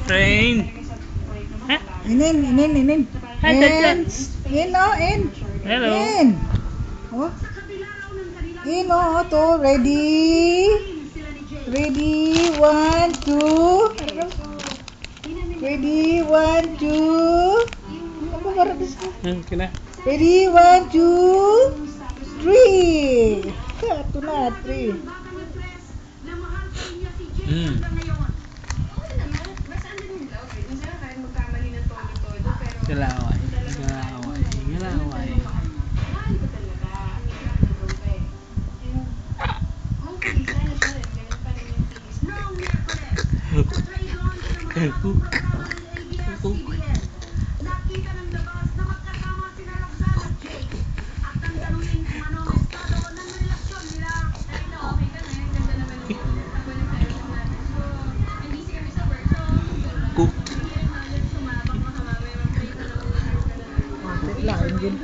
Train. In. Hi, In. In, oh, in. Hello. In. Oh. In, oh, to. Ready. Ready. 1, 2. Ready. 1, 2. Apa baru di sini? Kena. Ready. 1, 2, 3. Satu na, 3. Galaway. Galaway. Galaway. Nakita ng labas na magkasama sina Roxanne at Jake. At ang tanungin kung ano ang estado ng relasyon nila. Dahil na okay kami, ganda naman yung conversation natin. So, and busy kami sa work. So, Cook. hindi rin natin sumabak baka mamaya mag-break na lang ulit. Lain din.